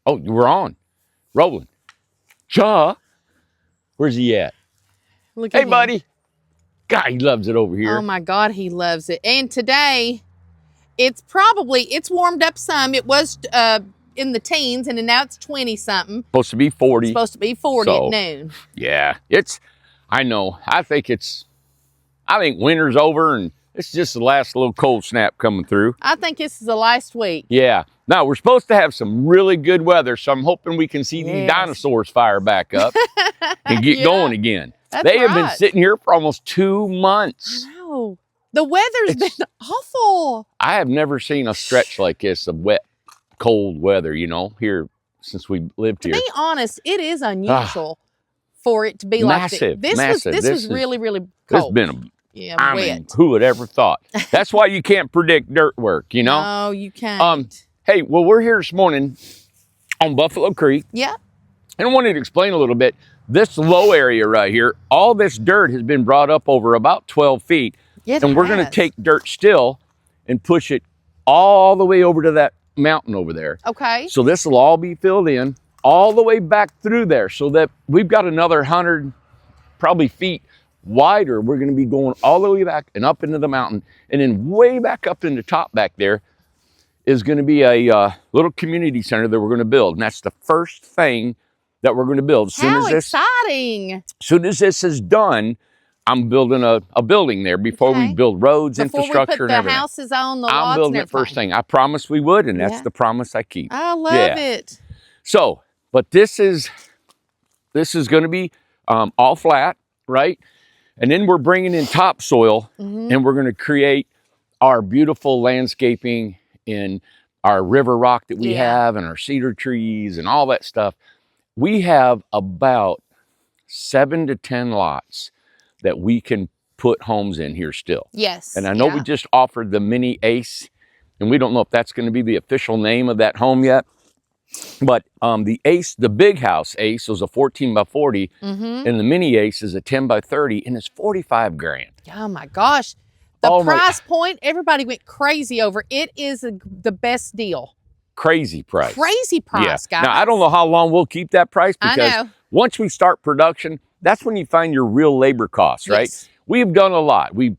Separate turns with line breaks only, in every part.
Oh, we're on. Rolling. Cha, where's he at?
Look
Hey,
at him.
buddy. God, he loves it over here.
Oh my God, he loves it. And today, it's warmed up some. It was in the teens, and then now it's 20 something.
Supposed to be 40.
It's supposed to be 40
So,
at noon.
Yeah, I know. I think winter's over and it's just the last little cold snap coming through.
I think this is the last week.
Yeah. Now, we're supposed to have some really good weather, so I'm hoping we can see these dinosaurs fire back up and get going again. They have been sitting here for almost 2 months.
Wow. The weather's been awful.
I have never seen a stretch like this of wet, cold weather, here since we lived here.
To be honest, it is unusual for it to be like
massive.
This was really, really cold.
This has been
wet.
Mean, who would ever thought? That's why you can't predict dirt work,
No, you can't.
Hey, well, we're here this morning on Buffalo Creek.
Yeah.
And I wanted to explain a little bit. This low area right here, all this dirt has been brought up over about 12 feet. And we're going to take dirt still and push it all the way over to that mountain over there.
Okay.
So this will all be filled in all the way back through there so that we've got another 100 probably feet wider. We're going to be going all the way back and up into the mountain, and then way back up in the top back there is going to be a little community center that we're going to build, and that's the first thing that we're going to build.
How exciting!
As soon as this is done, I'm building a building there before we build roads, infrastructure, and everything.
Before we put the houses on the lots
I'm building it first thing. I promised we would, and that's the promise I keep.
I love it.
So, but this is going to be all flat, right? And then we're bringing in topsoil, and we're going to create our beautiful landscaping in our river rock that we have, and our cedar trees and all that stuff. We have about 7 to 10 lots that we can put homes in here still.
Yes.
And I know we just offered the mini Ace, and we don't know if that's going to be the official name of that home yet. But the Ace, the big house Ace, was a 14 by 40, and the mini Ace is a 10 by 30, and it's 45 grand.
Oh my gosh. The price point, everybody went crazy over. It is the best deal.
Crazy price.
Crazy price, guys.
Now, I don't know how long we'll keep that price, because once we start production, that's when you find your real labor costs, right? Yes. We've done a lot. We've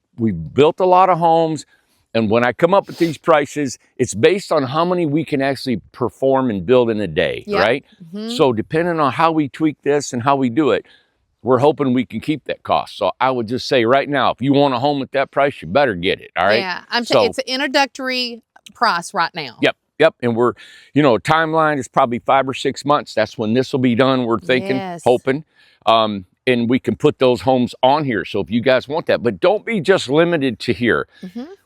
built a lot of homes. And when I come up with these prices, it's based on how many we can actually perform and build in a day, right? So depending on how we tweak this and how we do it, we're hoping we can keep that cost. So I would just say right now, if you want a home at that price, you better get it, all right?
Yeah, it's an introductory price right now.
Yep. And we're, timeline is probably 5 or 6 months. That's when this will be done, we're thinking, hoping. And we can put those homes on here. So if you guys want that, but don't be just limited to here.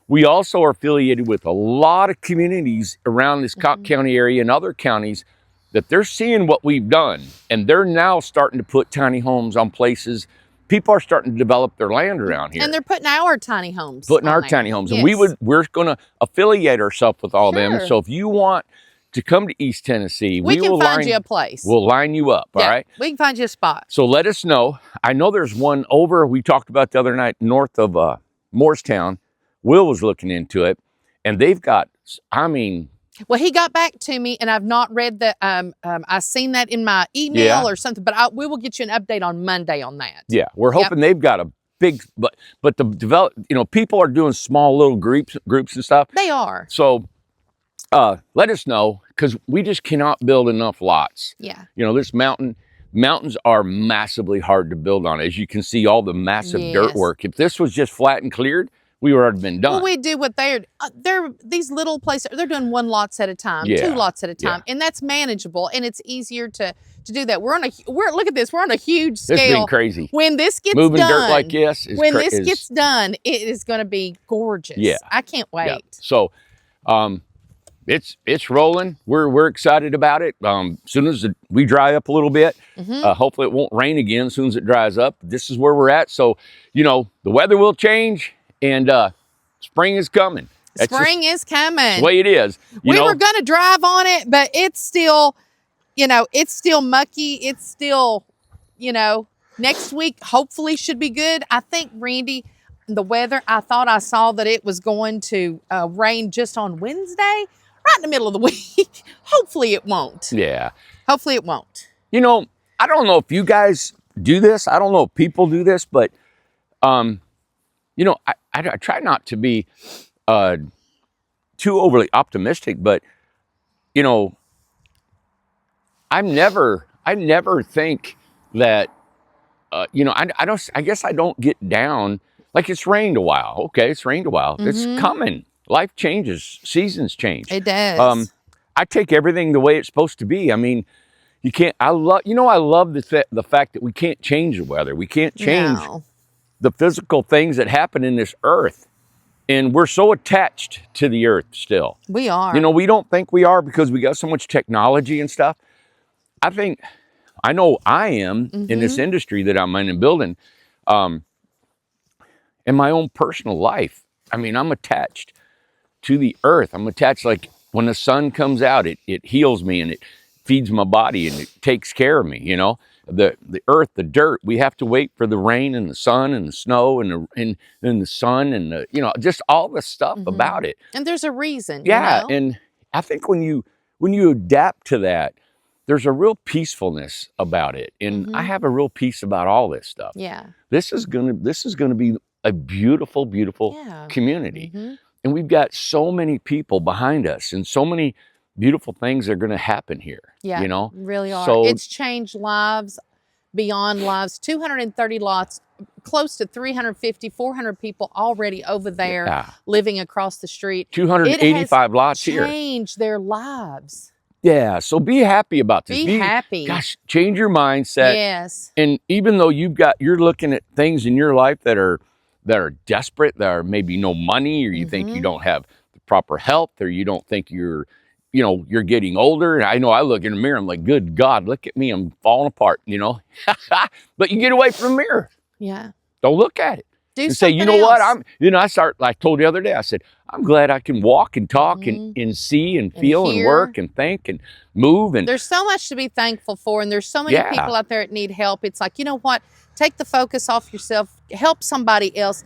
We also are affiliated with a lot of communities around this Cobb County area and other counties that they're seeing what we've done. And they're now starting to put tiny homes on places. People are starting to develop their land around here.
And they're putting our tiny homes.
Tiny homes. And we're going to affiliate ourselves with all them. So if you want to come to East Tennessee, we can find you a place. We'll line you up, all right?
We can find you a spot.
So let us know. I know there's one over, we talked about the other night, north of Morristown. Will was looking into it, and they've got,
well, he got back to me, and I've not read the, I seen that in my email or something, but we will get you an update on Monday on that.
Yeah, we're hoping they've got a big, but the people are doing small little groups and stuff.
They are.
So let us know, because we just cannot build enough lots.
Yeah.
This mountains are massively hard to build on. As you can see, all the massive dirt work. If this was just flat and cleared, we would have been done.
Well, we do what they're these little places, they're doing 1 lots at a time, 2 lots at a time, and that's manageable, and it's easier to do that. We're look at this, we're on a huge scale.
It's been crazy.
When this gets
moving
done,
dirt like this
gets done, it is going to be gorgeous. Yeah, I can't wait.
Yeah. So, it's rolling. We're excited about it. As soon as we dry up a little bit, hopefully it won't rain again. As soon as it dries up, this is where we're at. So, the weather will change. And spring is coming.
Spring is coming.
That's the way it is.
We were going to drive on it, but it's still, it's still mucky. It's still, next week hopefully should be good. I think, Randy, the weather, I thought I saw that it was going to rain just on Wednesday. in the middle of the week. Hopefully it won't.
Yeah.
Hopefully it won't.
You know, I don't know if you guys do this. I don't know if people do this, but, you know, I try not to be too overly optimistic, but, you know, I never think that, you know, I guess I don't get down. Like, it's rained a while. Okay, it's rained a while. It's coming. Life changes. Seasons change.
It does.
I take everything the way it's supposed to be. I mean, you can't, I love the fact that we can't change the weather. We can't change the physical things that happen in this earth. And we're so attached to the earth still.
We are.
You know, we don't think we are because we got so much technology and stuff. I know I am in this industry that I'm in and building, in my own personal life. I mean, I'm attached to the earth. I'm attached, like when the sun comes out, it heals me and it feeds my body and it takes care of me, you know. The earth, the dirt, we have to wait for the rain and the sun and the snow and the sun and the, you know, just all the stuff about it.
And there's a reason.
Yeah,
you know?
and I think when you adapt to that, there's a real peacefulness about it. And I have a real peace about all this stuff.
Yeah.
This is gonna be a beautiful, beautiful community. And we've got so many people behind us and so many beautiful things are going to happen here.
Yeah,
you know,
really are.
So
it's changed lives beyond lives. 230 lots, close to 350, 400 people already over there living across the street.
285 lots here.
Changed their lives.
Yeah, so be happy about this.
Be happy.
Gosh, change your mindset.
Yes.
And even though you're looking at things in your life that are desperate, that are maybe no money, or you think you don't have the proper health, or you don't think you're getting older. And I know I look in the mirror, I'm like, good God, look at me, I'm falling apart, you know. But you get away from the mirror.
Yeah.
Don't look at it.
And
say, you know what, I told the other day, I said, I'm glad I can walk and talk and see and feel and work and think and move. And
there's so much to be thankful for. And there's so many people out there that need help. It's like, you know what, take the focus off yourself, help somebody else,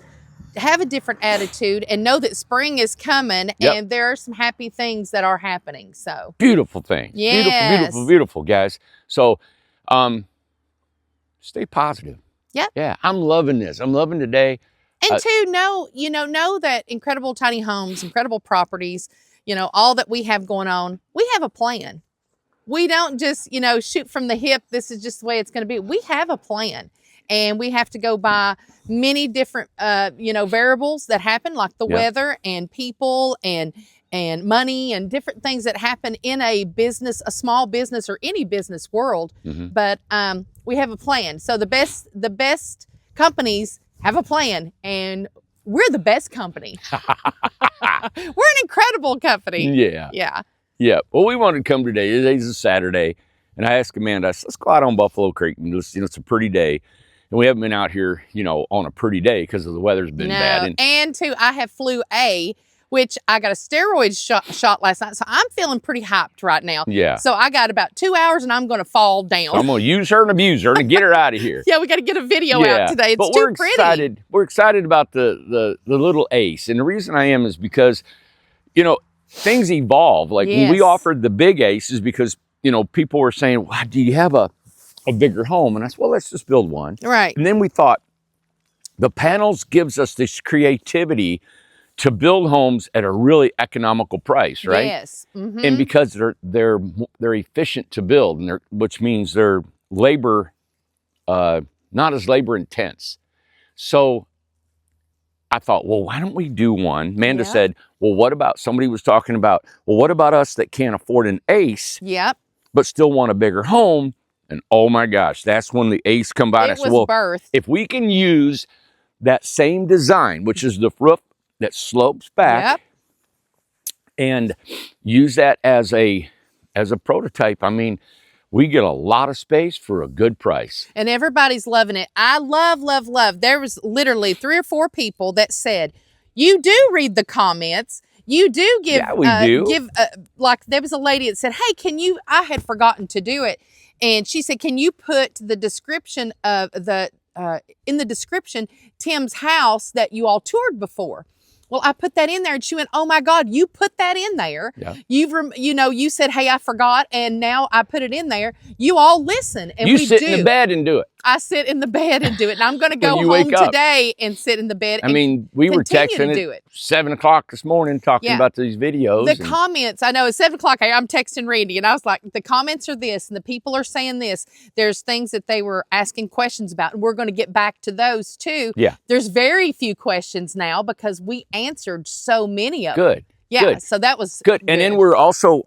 have a different attitude, and know that spring is coming and there are some happy things that are happening. So
beautiful thing.
Yes.
Beautiful, beautiful, beautiful, guys. So stay positive.
Yep.
Yeah, I'm loving this. I'm loving today.
And know that Incredible Tiny Homes, Incredible Properties, you know, all that we have going on, we have a plan. We don't just, shoot from the hip. This is just the way it's going to be. We have a plan. And we have to go by many different, variables that happen, like the weather and people and money and different things that happen in a business, a small business or any business world. But we have a plan. So the best companies have a plan, and we're the best company. We're an incredible company.
Yeah. Well, we wanted to come today. Today's a Saturday, and I asked Amanda, let's go out on Buffalo Creek, and it's a pretty day. And we haven't been out here, on a pretty day because the weather's been bad.
And too, I have flu A, which I got a steroid shot last night. So I'm feeling pretty hyped right now.
Yeah.
So I got about 2 hours and I'm going to fall down.
I'm going to use her and abuse her and get her out of here.
Yeah, we got to get a video out today. It's too pretty.
Excited. We're excited about the little ace. And the reason I am is because, things evolve. Like when we offered the big ace is because, people were saying, wow, do you have a bigger home? And I said, well, let's just build one.
Right.
And then we thought the panels gives us this creativity to build homes at a really economical price, right?
Yes.
And because they're efficient to build, and which means they're labor, not as labor intense. So I thought, well, why don't we do one? Amanda said, well, what about, somebody was talking about, well, what about us that can't afford an ace, but still want a bigger home? And oh my gosh, that's when the ace come by.
It was birthed.
If we can use that same design, which is the roof that slopes back, and use that as a prototype, I mean, we get a lot of space for a good price.
And everybody's loving it. I love. There was literally 3 or 4 people that said, you do read the comments. You do give, like there was a lady that said, hey, I had forgotten to do it. And she said, can you put the description of in the description, Tim's house that you all toured before? Well, I put that in there, and she went, "Oh my God, you put that in there.
Yeah.
You said, hey, I forgot, and now I put it in there. You all listen, and
you
we
sit in the bed and do it.
I sit in the bed and do it, and I'm going to go
you
home
wake up.
today and sit in the bed.
I mean, we were texting at 7 o'clock this morning talking about these videos.
The comments, I know it's 7 o'clock. I'm texting Randy, and I was like, the comments are this, and the people are saying this. There's things that they were asking questions about, and we're going to get back to those too.
Yeah.
There's very few questions now because we answered so many of them.
Good.
Yeah.
Good.
So that was
good. And then we're also,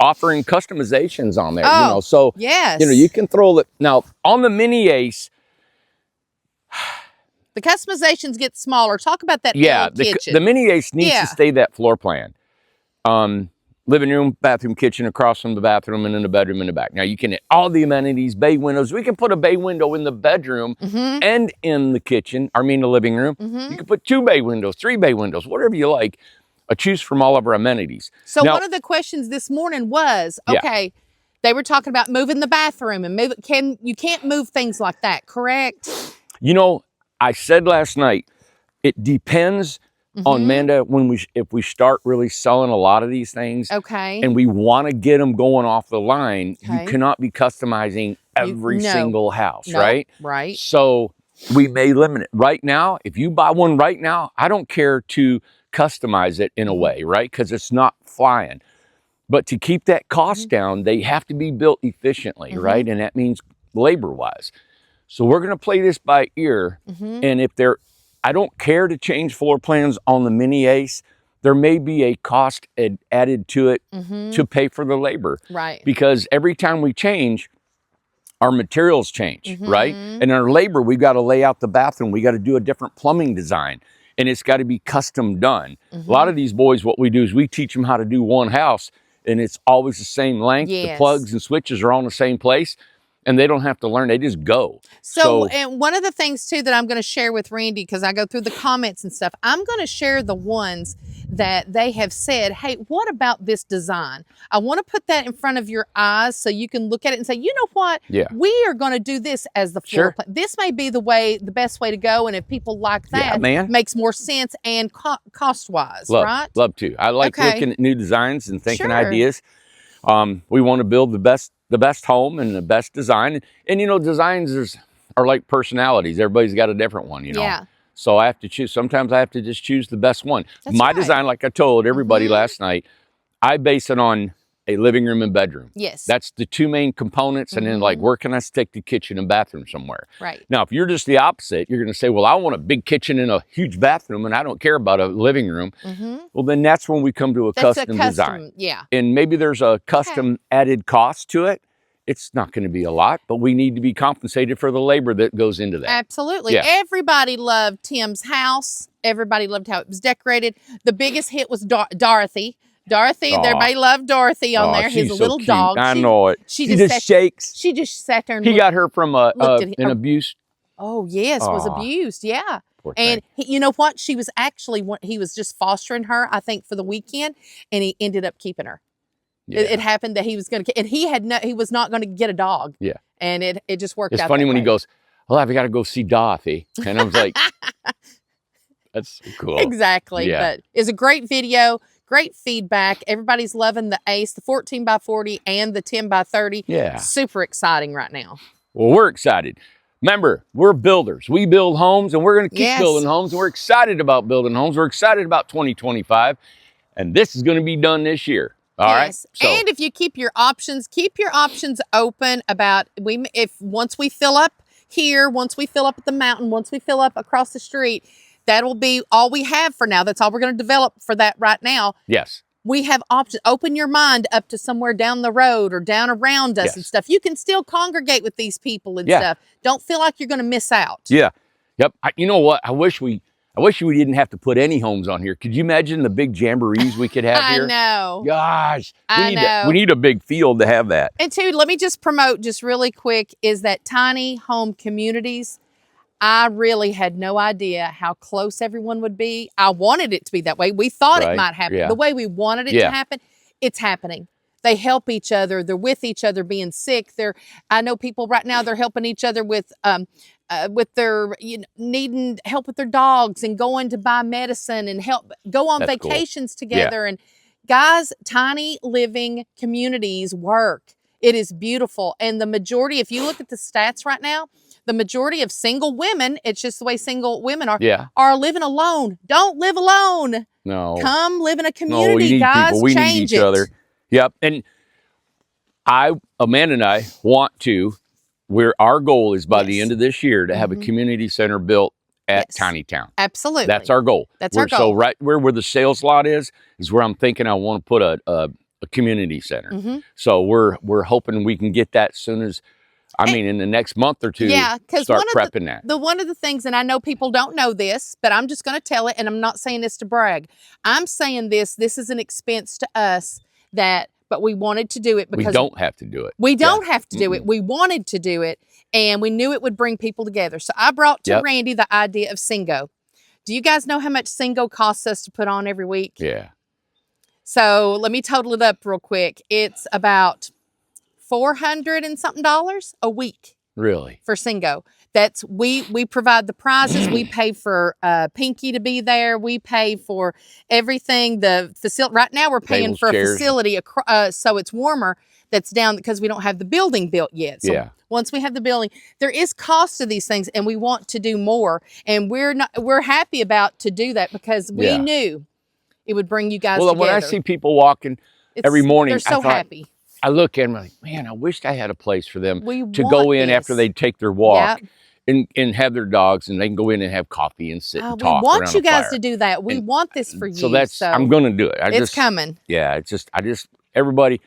offering customizations on there.
Oh,
so
yes.
You can throw it now on the Mini Ace.
The customizations get smaller. Talk about that.
Yeah,
kitchen.
the Mini Ace needs to stay that floor plan. Living room, bathroom, kitchen across from the bathroom, and then the bedroom in the back. Now you can hit all the amenities, bay windows. We can put a bay window in the bedroom and in the kitchen. The living room. You can put 2 bay windows, 3 bay windows, whatever you like. Choose from all of our amenities.
So now, one of the questions this morning was, okay, they were talking about moving the bathroom and you can't move things like that, correct?
I said last night, it depends on Manda if we start really selling a lot of these things.
Okay.
And we want to get them going off the line. You cannot be customizing every single house, right?
Right.
So we may limit it. Right now, if you buy one right now, I don't care to customize it in a way, right? Because it's not flying. But to keep that cost down, they have to be built efficiently, right? And that means labor-wise. So we're going to play this by ear. And if I don't care to change floor plans on the Mini Ace, there may be a cost added to it to pay for the labor.
Right.
Because every time we change, our materials change, right? And our labor, we've got to lay out the bathroom. We got to do a different plumbing design. And it's got to be custom done. A lot of these boys, what we do is we teach them how to do one house, and it's always the same length.
Yes.
The plugs and switches are all in the same place, and they don't have to learn. They just go.
So and one of the things, too, that I'm going to share with Randy, because I go through the comments and stuff, I'm going to share the ones that they have said, hey, what about this design? I want to put that in front of your eyes so you can look at it and say, you know what?
Yeah.
We are going to do this as the floor plan. This may be the best way to go. And if people like that, makes more sense and cost-wise, right?
Love to. I like looking at new designs and thinking ideas. We want to build the best home and the best design. And designs are like personalities. Everybody's got a different one,
Yeah.
So I have to choose. Sometimes I have to just choose the best one. My design, like I told everybody last night, I base it on a living room and bedroom.
Yes.
That's the 2 main components. And then where can I stick the kitchen and bathroom somewhere?
Right.
Now, if you're just the opposite, you're going to say, well, I want a big kitchen and a huge bathroom and I don't care about a living room. Well, then that's when we come to a custom design.
Yeah.
And maybe there's a custom added cost to it. It's not going to be a lot, but we need to be compensated for the labor that goes into that.
Absolutely.
Yeah.
Everybody loved Tim's house. Everybody loved how it was decorated. The biggest hit was Dorothy. Everybody loved Dorothy on there. His little dog.
I know it. She just shakes.
She just sat there and
he got her from an abuse.
Oh, yes, was abused. Yeah. And you know what? He was just fostering her, I think, for the weekend, and he ended up keeping her. Yeah. It happened that he was going to, and he was not going to get a dog.
Yeah.
And it just worked out.
It's funny when he goes, well, I've got to go see Dorothy. And I was like, that's so cool.
Exactly. Yeah. But it's a great video, great feedback. Everybody's loving the Ace, the 14x40 and the 10x30.
Yeah.
Super exciting right now.
Well, we're excited. Remember, we're builders. We build homes, and we're going to keep building homes. And we're excited about building homes. We're excited about 2025. And this is going to be done this year. All right. So,
and if you keep your options open about once we fill up here, once we fill up at the mountain, once we fill up across the street, that'll be all we have for now. That's all we're going to develop for that right now.
Yes.
We have options. Open your mind up to somewhere down the road or down around us and stuff. You can still congregate with these people and stuff. Don't feel like you're going to miss out.
Yeah. Yep. You know what? I wish we didn't have to put any homes on here. Could you imagine the big jamborees we could have here?
I know.
Gosh. We need a big field to have that.
And two, let me just promote just really quick is that tiny home communities. I really had no idea how close everyone would be. I wanted it to be that way. We thought it might happen. The way we wanted it to happen, it's happening. They help each other. They're with each other being sick. I know people right now, they're helping each other with their, needing help with their dogs and going to buy medicine and go on vacations together. And guys, tiny living communities work. It is beautiful. And the majority, if you look at the stats right now, the majority of single women, it's just the way single women are living alone. Don't live alone.
No.
Come live in a community,
you need
guys.
people. We
Change
need each other. Yep. And Amanda and I want to, our goal is by the end of this year to have a community center built at Tiny Town.
Absolutely.
That's our goal.
That's our goal.
So right where the sales lot is where I'm thinking I want to put a community center. So we're hoping we can get that as soon as, in the next month or two, start prepping that. One
of the things, and I know people don't know this, but I'm just going to tell it, and I'm not saying this to brag. I'm saying this is an expense to us but we wanted to do it because
we don't have to do it.
We don't have to do it. We wanted to do it, and we knew it would bring people together. So I brought to Randy the idea of Singo. Do you guys know how much Singo costs us to put on every week?
Yeah.
So let me total it up real quick. It's about $400 and something a week.
Really?
For Singo. That's we provide the prizes. We pay for Pinky to be there. We pay for everything. The facility right now we're paying for a facility so it's warmer. That's down because we don't have the building built yet. So once we have the building, there is cost to these things, and we want to do more. And we're happy about to do that because we knew it would bring you guys together.
When I see people walking every morning,
they're so happy.
I look at them like, man, I wished I had a place for them to go in after they take their walk and have their dogs, and they can go in and have coffee and sit and talk.
We want you guys to do that. We want this for you.
So I'm going to do it.
It's coming.
Yeah, everybody,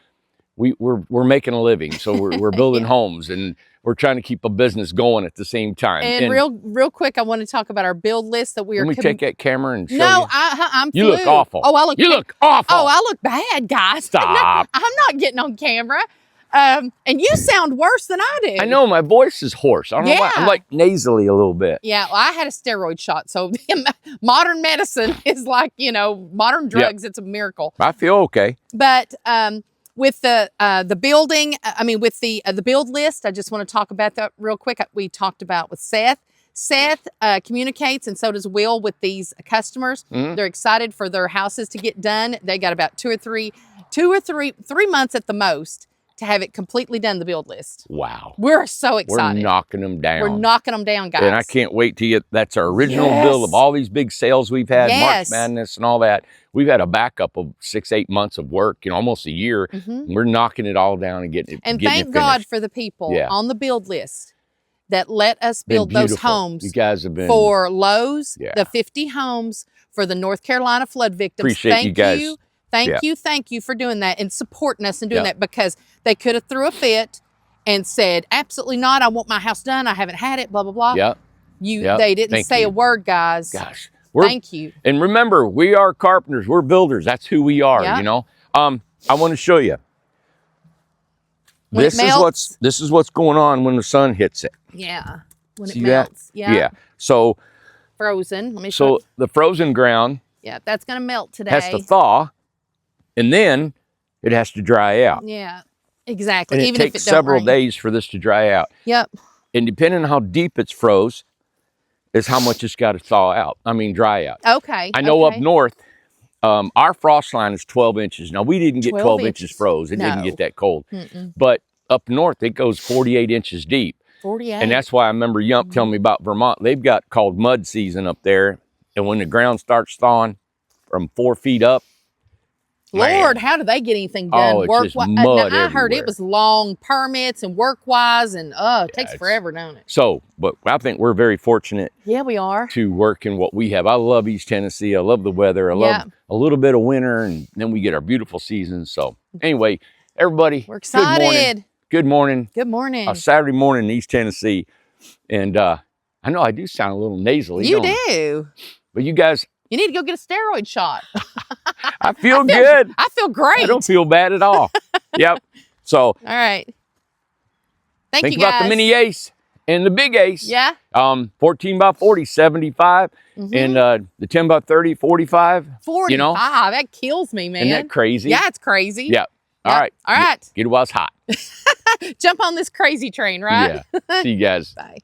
we're making a living, so we're building homes, and we're trying to keep a business going at the same time.
And real quick, I want to talk about our build list that we are.
Let me take that camera and show you.
No, I'm.
You look awful.
Oh, I look.
You look awful.
Oh, I look bad, guys.
Stop.
I'm not getting on camera. And you sound worse than I do.
I know, my voice is hoarse. I don't know why. I'm like nasally a little bit.
Yeah, well, I had a steroid shot, so modern medicine is like, modern drugs. It's a miracle.
I feel okay.
But with the building, with the build list, I just want to talk about that real quick. We talked about with Seth. Seth communicates, and so does Will, with these customers. They're excited for their houses to get done. They got about 3 months at the most to have it completely done, the build list.
Wow.
We're so excited.
We're knocking them down.
We're knocking them down, guys.
And I can't wait to get, that's our original build of all these big sales we've had, March Madness and all that. We've had a backup of 6-8 months of work, almost a year. We're knocking it all down and getting it
And thank God for the people on the build list that let us build those homes.
You guys have been.
For Lowe's, the 50 homes for the North Carolina flood victims.
Appreciate you guys.
Thank you for doing that and supporting us and doing that, because they could have threw a fit and said, absolutely not, I want my house done, I haven't had it, blah, blah, blah. They didn't say a word, guys.
Gosh.
Thank you.
And remember, we are carpenters, we're builders. That's who we are, I want to show you. This is what's going on when the sun hits it.
Yeah. When
See
it melts.
That? Yeah. So
frozen. Let me show you.
The frozen ground
that's gonna melt today.
Has to thaw. And then it has to dry out.
Yeah, exactly.
And
Even
it takes several days for this to dry out.
Yep.
And depending on how deep it's froze is how much it's got to thaw out. Dry out.
Okay.
I know up north, our frost line is 12 inches. Now, we didn't get 12 inches froze. It didn't get that cold. But up north, it goes 48 inches deep.
48.
And that's why I remember Yump telling me about Vermont. They've got called mud season up there. And when the ground starts thawing from 4 feet up,
Lord, how do they get anything done?
Oh, it's just mud
I heard it was long permits and work-wise, and it takes forever, don't it?
So, but I think we're very fortunate.
Yeah, we are.
To work in what we have. I love East Tennessee. I love the weather. I love a little bit of winter, and then we get our beautiful seasons. So, anyway, everybody,
we're excited.
Good morning.
Good morning.
A Saturday morning in East Tennessee, and I know I do sound a little nasally.
You do.
But you guys.
You need to go get a steroid shot.
I feel good.
I feel great.
I don't feel bad at all. Yep. So.
All right. Thank you, guys.
Think about the mini ace and the big ace.
Yeah.
14 by 40, 75. And the 10 by 30, 45.
45. That kills me, man.
Isn't that crazy?
Yeah, it's crazy.
Yeah. All right.
All right.
Get it while it's hot.
Jump on this crazy train, right?
Yeah. See you guys.
Bye.